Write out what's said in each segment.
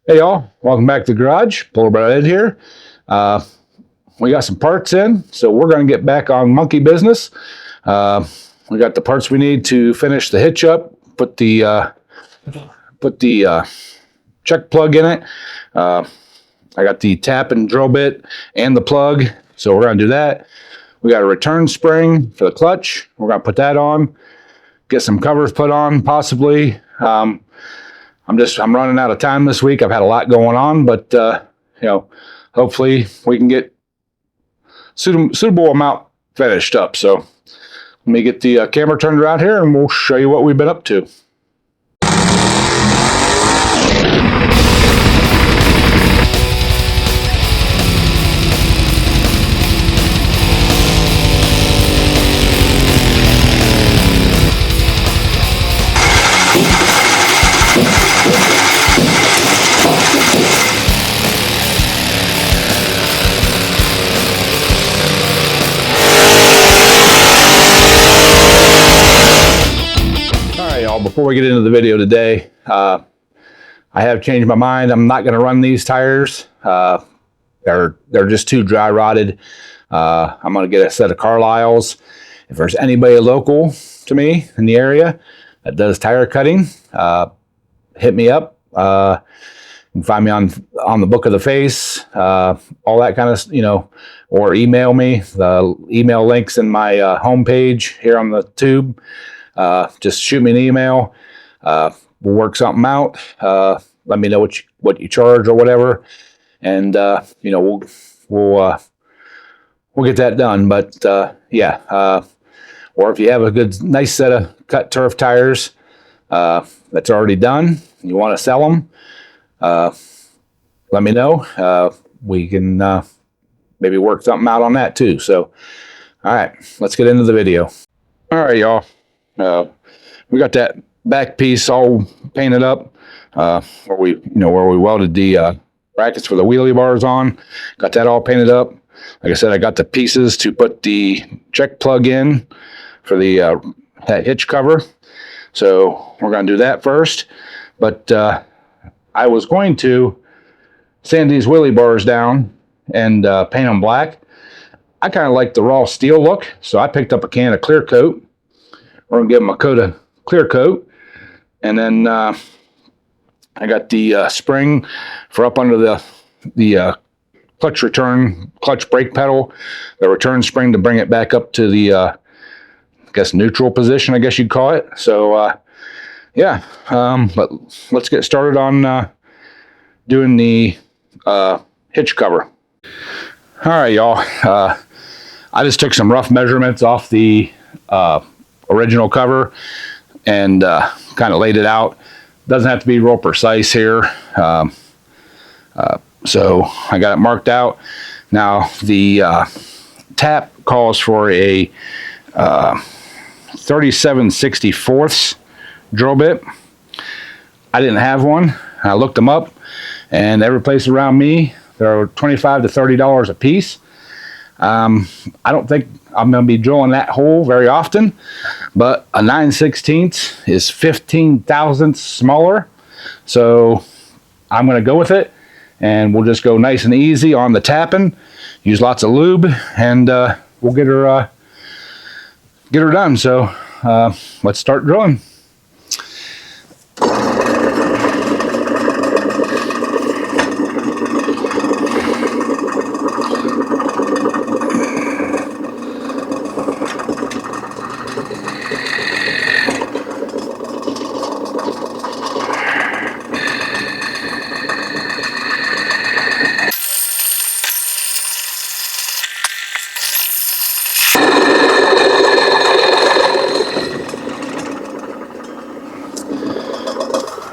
Hey y'all, welcome back to the garage. Polar Bear Ed here. We got some parts in, so we're going to get back on monkey business. We got the parts we need to finish the hitch up, put the check plug in it. I got the tap and drill bit and the plug, so we're going to do that. We got a return spring for the clutch. We're going to put that on, get some covers put on, possibly. I'm running out of time this week. I've had a lot going on, but hopefully we can get suitable amount finished up. So let me get the camera turned around here and we'll show you what we've been up to. Before we get into the video today, I have changed my mind. I'm not going to run these tires. They're just too dry rotted. I'm going to get a set of Carlisles. If there's anybody local to me in the area that does tire cutting, hit me up. You can find me on the Book of the Face, all that kind of, or email me. The email link's in my homepage here on the tube. Just shoot me an email. We'll work something out. Let me know what you charge or whatever, and we'll get that done. But or if you have a nice set of cut turf tires that's already done, you want to sell them, let me know. We can maybe work something out on that too. So, all right, let's get into the video. All right, y'all. We got that back piece all painted up, where we welded the brackets for the wheelie bars on. Got that all painted up. Like I said, I got the pieces to put the check plug in for the hitch cover. So we're going to do that first. But I was going to sand these wheelie bars down and paint them black. I kind of like the raw steel look, so I picked up a can of clear coat. We're going to give them a coat of clear coat. And then I got the spring for up under the clutch brake pedal, the return spring to bring it back up to the, neutral position, I guess you'd call it. So, but let's get started on doing the hitch cover. All right, y'all. I just took some rough measurements off the original cover and kind of laid it out. Doesn't have to be real precise here. So I got it marked out. Now the tap calls for a 37/64 drill bit. I didn't have one. I looked them up, and every place around me, they're $25 to $30 a piece. I don't think I'm going to be drilling that hole very often, but a 9/16 is 15 thousandths smaller. So I'm going to go with it, and we'll just go nice and easy on the tapping, use lots of lube, and we'll get her done. So let's start drilling.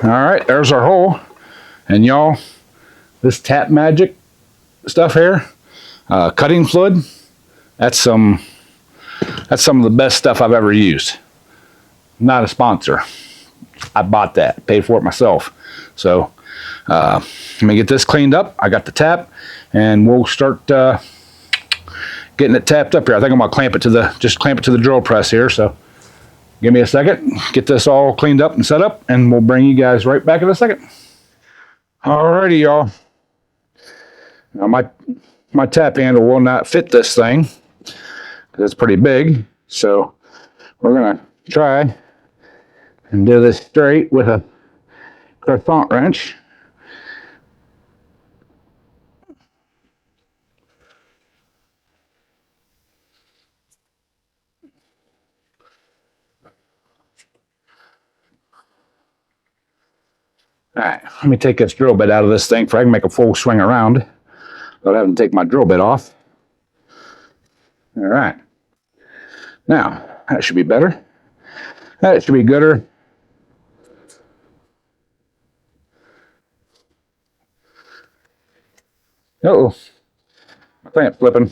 All right, there's our hole. And y'all, this Tap Magic stuff here, cutting fluid, that's some of the best stuff I've ever used. Not a sponsor. I bought that, paid for it myself. So let me get this cleaned up. I got the tap, and we'll start getting it tapped up here. I think I'm gonna clamp it to the drill press here. So give me a second, get this all cleaned up and set up, and we'll bring you guys right back in a second. Alrighty, y'all. Now my tap handle will not fit this thing because it's pretty big. So we're gonna try and do this straight with a croissant wrench. All right, let me take this drill bit out of this thing so I can make a full swing around without having to take my drill bit off. All right. Now, that should be better. That should be gooder. Uh-oh. My clamp's flipping.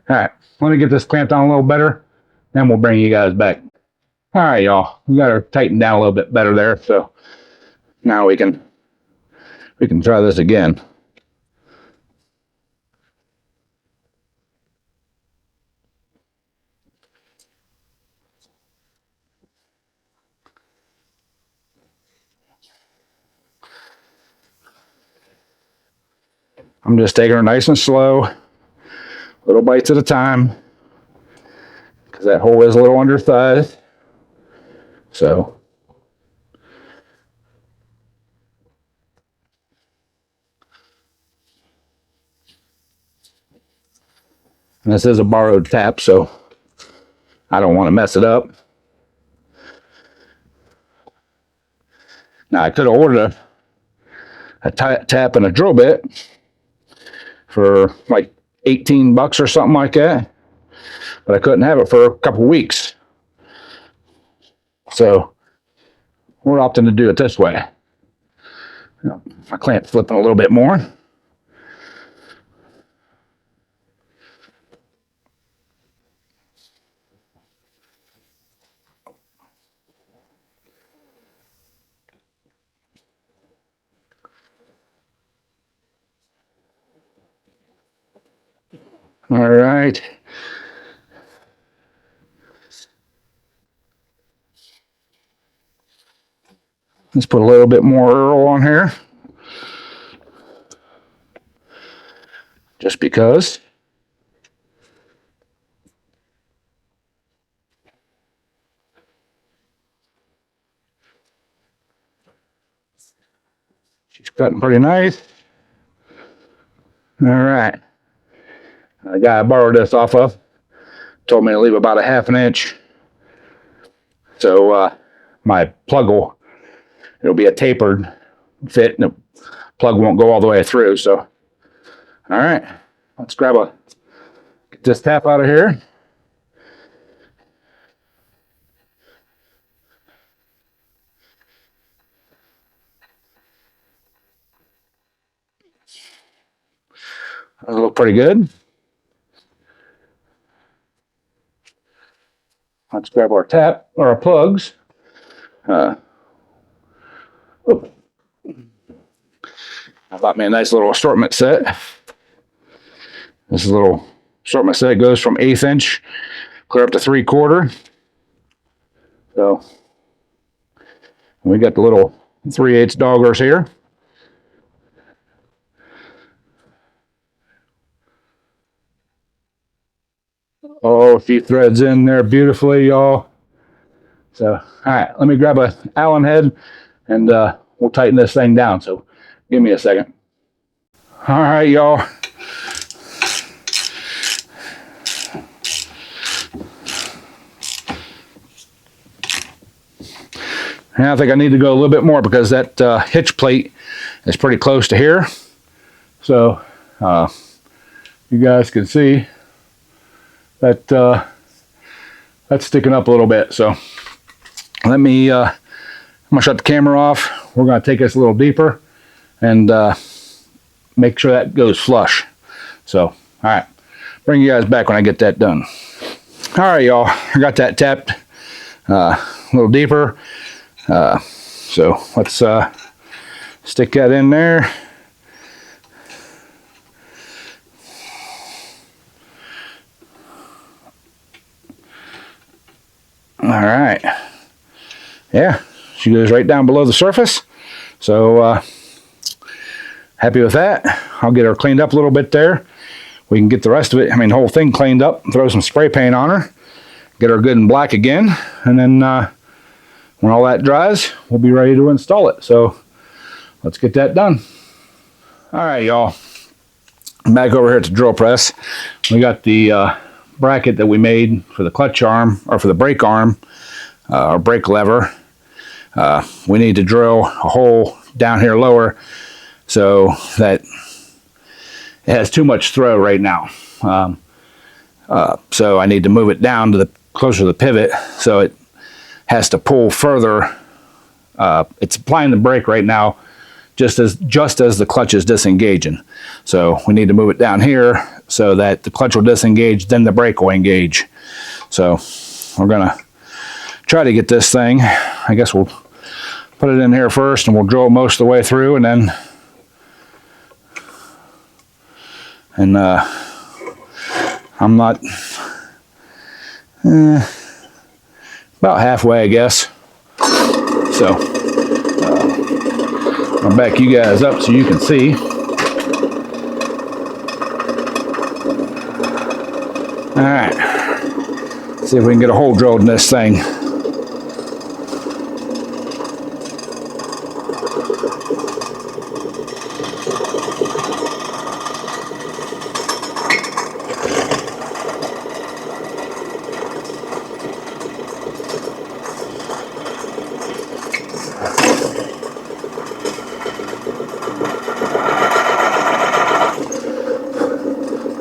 All right, let me get this clamped on a little better, then we'll bring you guys back. All right, y'all. We got her tightened down a little bit better there, so now we can try this again. I'm just taking her nice and slow, little bites at a time, because that hole is a little undersized. So, and this is a borrowed tap, so I don't want to mess it up. Now, I could have ordered a tap and a drill bit for like 18 bucks or something like that, but I couldn't have it for a couple weeks. So we're opting to do it this way. My clamp's flipping a little bit more. All right. Let's put a little bit more Earl on here. Just because. She's cutting pretty nice. All right. The guy I borrowed this off of told me to leave about a ½ inch. So my plug it'll be a tapered fit, and the plug won't go all the way through. So, all right, let's get this tap out of here. That'll look pretty good. Let's grab our tap or our plugs. I bought me a nice little assortment set. This is a little assortment set. It goes from 1/8 inch clear up to 3/4. So we got the little 3/8 doggers here. Oh, a few threads in there beautifully, y'all. So, all right, let me grab a Allen head and we'll tighten this thing down. So give me a second. All right, y'all. And I think I need to go a little bit more because that hitch plate is pretty close to here. So you guys can see that that's sticking up a little bit. So let me, I'm gonna shut the camera off. We're gonna take this a little deeper and make sure that goes flush. So, all right, bring you guys back when I get that done. All right, y'all, I got that tapped a little deeper. So let's stick that in there. All right. Yeah, she goes right down below the surface. So happy with that. I'll get her cleaned up a little bit there. We can get the rest of it, the whole thing cleaned up, throw some spray paint on her, get her good and black again, and then when all that dries, we'll be ready to install it. So let's get that done. All right, y'all. I'm back over here at the drill press. We got the bracket that we made for the clutch arm, or for the brake arm, or brake lever. We need to drill a hole down here lower so that it has too much throw right now. So I need to move it down to closer to the pivot so it has to pull further. It's applying the brake right now just as the clutch is disengaging. So we need to move it down here so that the clutch will disengage, then the brake will engage. So we're gonna try to get this thing, I guess we'll put it in here first and we'll drill most of the way through, and then I'm not about halfway, I guess. So I'll back you guys up so you can see. All right, see if we can get a hole drilled in this thing.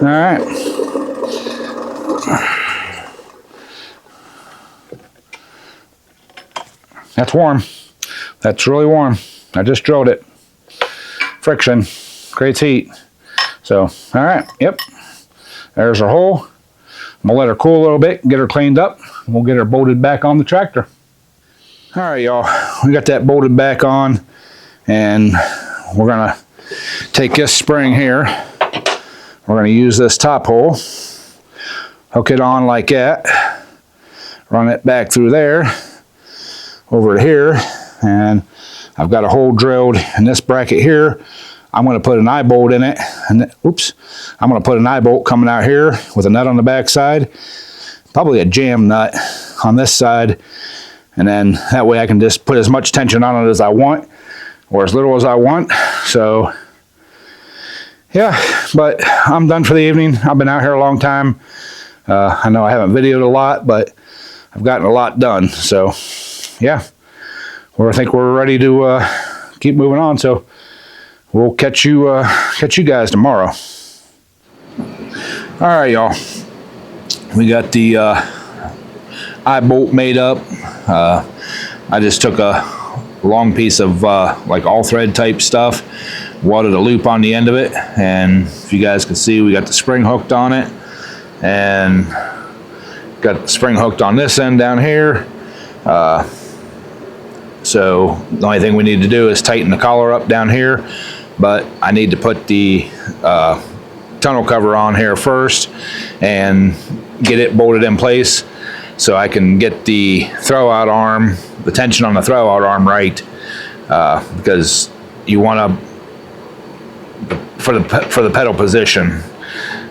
All right. That's warm. That's really warm. I just drilled it. Friction creates heat. So, all right. Yep. There's our hole. I'm gonna let her cool a little bit, get her cleaned up. We'll get her bolted back on the tractor. All right, y'all. We got that bolted back on, and we're gonna take this spring here. We're going to use this top hole, hook it on like that, run it back through there, over to here, and I've got a hole drilled in this bracket here. I'm going to put an eye bolt in it, and I'm going to put an eye bolt coming out here with a nut on the back side, probably a jam nut on this side, and then that way I can just put as much tension on it as I want, or as little as I want. So yeah, but I'm done for the evening. I've been out here a long time. I know I haven't videoed a lot, but I've gotten a lot done. So yeah, I think we're ready to keep moving on. So we'll catch you guys tomorrow. All right, y'all. We got the eye bolt made up. I just took a long piece of like all thread type stuff, welded a loop on the end of it, and if you guys can see, we got the spring hooked on it, and got the spring hooked on this end down here. So the only thing we need to do is tighten the collar up down here, but I need to put the tunnel cover on here first and get it bolted in place so I can get the throwout arm, the tension on the throwout arm right, because you want to for the pedal position,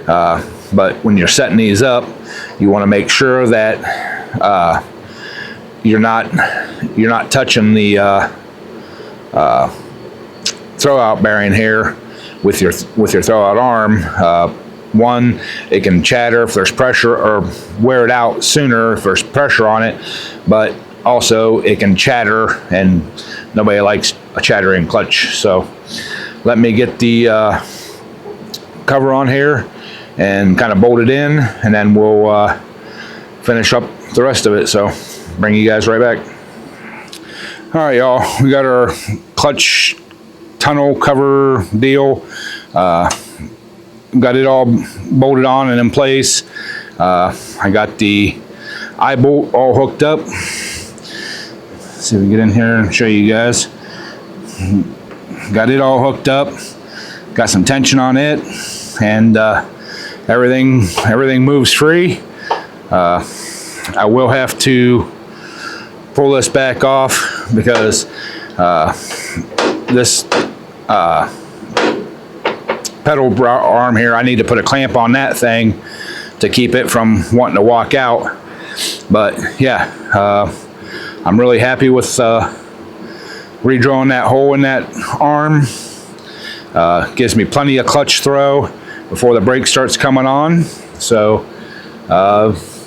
but when you're setting these up, you want to make sure that you're not touching the throwout bearing here with your throwout arm. One, it can chatter if there's pressure, or wear it out sooner if there's pressure on it, but also it can chatter, and nobody likes a chattering clutch. So let me get the cover on here and kind of bolt it in, and then we'll finish up the rest of it. So bring you guys right back. All right, y'all, we got our clutch tunnel cover deal. Got it all bolted on and in place. I got the eye bolt all hooked up. Let's see if we can get in here and show you guys. Got it all hooked up. Got some tension on it, and everything moves free. I will have to pull this back off because this pedal arm here, I need to put a clamp on that thing to keep it from wanting to walk out. But yeah, I'm really happy with redrawing that hole in that arm. Gives me plenty of clutch throw before the brake starts coming on. So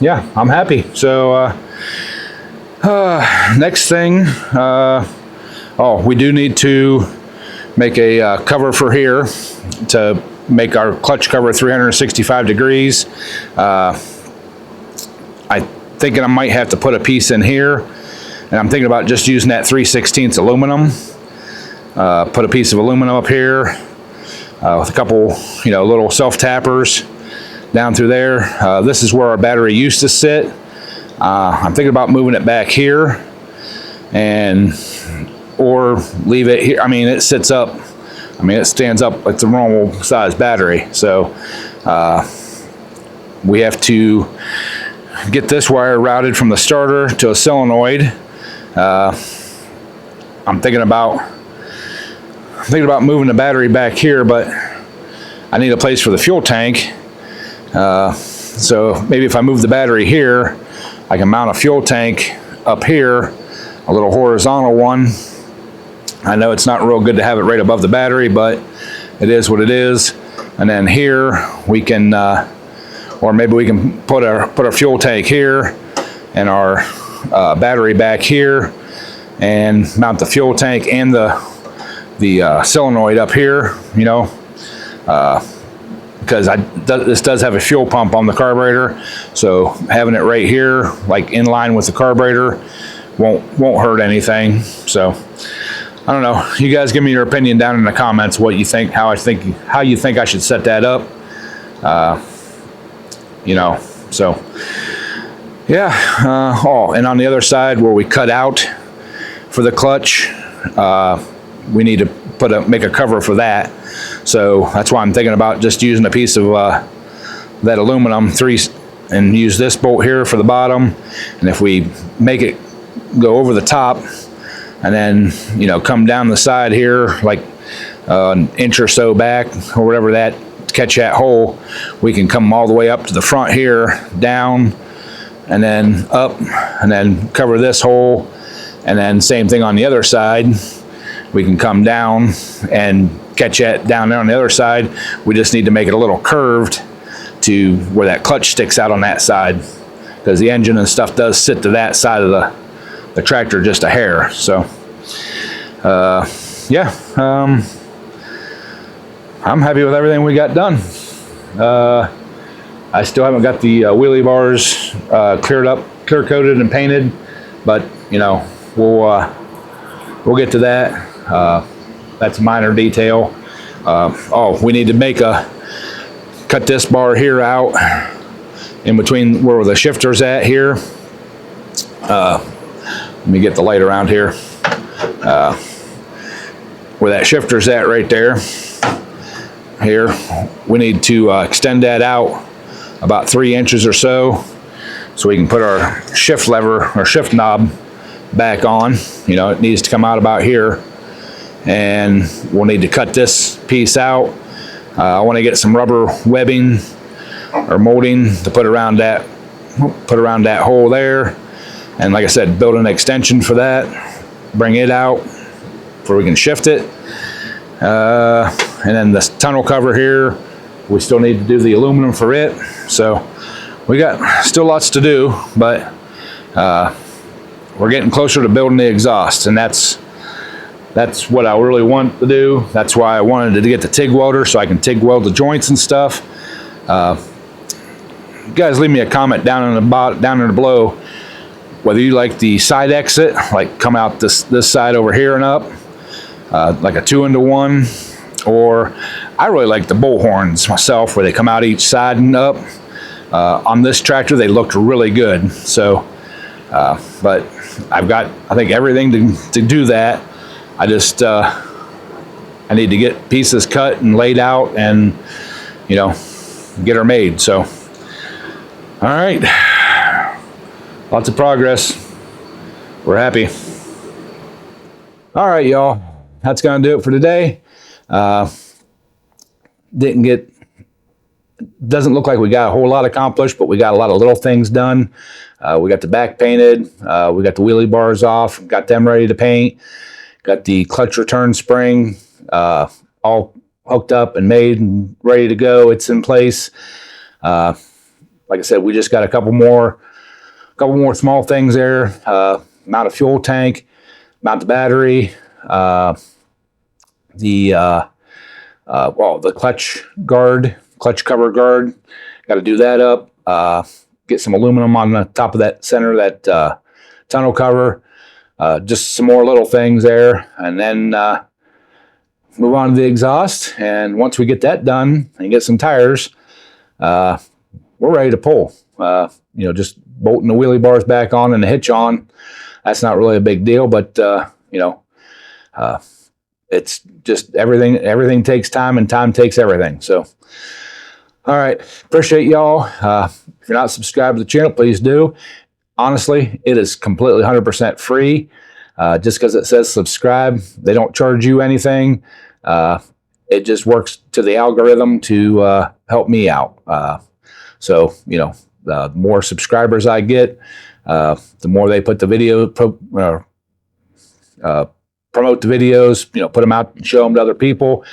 yeah, I'm happy. So next thing, oh, we do need to make a cover for here to make our clutch cover 365 degrees. I'm thinking I might have to put a piece in here, and I'm thinking about just using that 3/16 aluminum. Put a piece of aluminum up here with a couple, little self tappers down through there. This is where our battery used to sit. I'm thinking about moving it back here, or leave it here. I mean, it sits up. I mean, it stands up like the normal size battery. So we have to get this wire routed from the starter to a solenoid. I'm thinking about moving the battery back here, but I need a place for the fuel tank. So maybe if I move the battery here, I can mount a fuel tank up here, a little horizontal one. I know it's not real good to have it right above the battery, but it is what it is. And then here we can, or maybe we can put our fuel tank here and our battery back here, and mount the fuel tank and the solenoid up here, because this does have a fuel pump on the carburetor, so having it right here, like in line with the carburetor, won't hurt anything. So I don't know. You guys give me your opinion down in the comments. What you think? How you think I should set that up? So yeah. Oh, and on the other side where we cut out for the clutch, we need to make a cover for that. So that's why I'm thinking about just using a piece of that aluminum and use this bolt here for the bottom. And if we make it go over the top and then, come down the side here, like an inch or so back or whatever that, catch that hole, we can come all the way up to the front here, down, and then up, and then cover this hole. And then same thing on the other side. We can come down and catch it down there on the other side. We just need to make it a little curved to where that clutch sticks out on that side, because the engine and stuff does sit to that side of the tractor just a hair. So yeah, I'm happy with everything we got done. I still haven't got the wheelie bars clear coated and painted, but we'll get to that. That's a minor detail. Oh, we need to cut this bar here out in between where the shifter's at here. Let me get the light around here. Where that shifter's at right there. Here, we need to extend that out about 3 inches or so we can put our shift lever or shift knob back on. It needs to come out about here, and we'll need to cut this piece out. I want to get some rubber webbing or molding to put around that hole there, and like I said, build an extension for that, bring it out where we can shift it. And then this tunnel cover here, we still need to do the aluminum for it. So we got still lots to do, but we're getting closer to building the exhaust, and that's what I really want to do. That's why I wanted to get the TIG welder, so I can TIG weld the joints and stuff. You guys leave me a comment down in the below whether you like the side exit, like come out this side over here and up, like a 2-into-1, or I really like the bolt horns myself, where they come out each side and up. On this tractor, they looked really good. So, but I've got, I think, everything to do that. I just, I need to get pieces cut and laid out and, get her made. So, all right. Lots of progress. We're happy. All right, y'all. That's going to do it for today. doesn't look like we got a whole lot accomplished, but we got a lot of little things done. We got the back painted. We got the wheelie bars off, got them ready to paint. Got the clutch return spring all hooked up and made and ready to go. It's in place. Like I said, we just got a couple more small things there. Mount a fuel tank, mount the battery, the clutch cover guard. Got to do that up. Get some aluminum on the top of that center, that tunnel cover. Just some more little things there, and then move on to the exhaust. And once we get that done and get some tires, we're ready to pull. Just bolting the wheelie bars back on and the hitch on. That's not really a big deal, but it's just everything takes time, and time takes everything. So, all right, appreciate y'all. If you're not subscribed to the channel, please do. Honestly, it is completely 100% free. Just because it says subscribe, they don't charge you anything. It just works to the algorithm to help me out. So, the more subscribers I get, the more they put the video, promote the videos, put them out and show them to other people.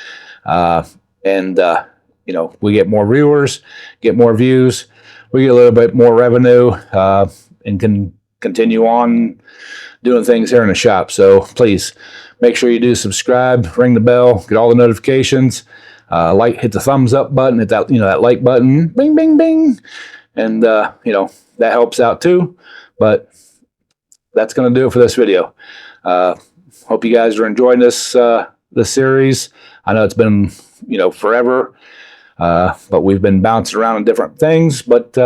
We get more viewers, get more views. We get a little bit more revenue, and can continue on doing things here in the shop. So please make sure you do subscribe, ring the bell, get all the notifications, hit the thumbs up button, hit that, that like button, bing, bing, bing. And, that helps out too. But that's going to do it for this video. Hope you guys are enjoying this series. I know it's been, forever, but we've been bouncing around on different things, but,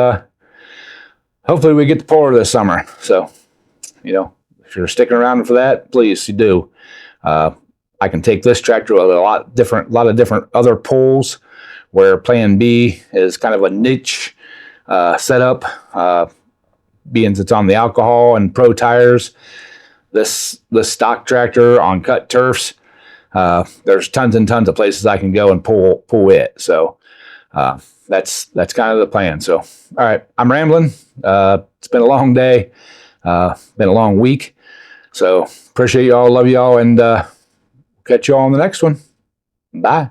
hopefully we get the puller this summer. So, if you're sticking around for that, please, you do. I can take this tractor to a lot of different other pulls where Plan B is kind of a niche setup, being it's on the alcohol and pro tires. This stock tractor on cut turfs, there's tons and tons of places I can go and pull it. So that's kind of the plan. So, all right, I'm rambling. It's been a long day, been a long week. So appreciate y'all, love y'all, and catch y'all on the next one. Bye.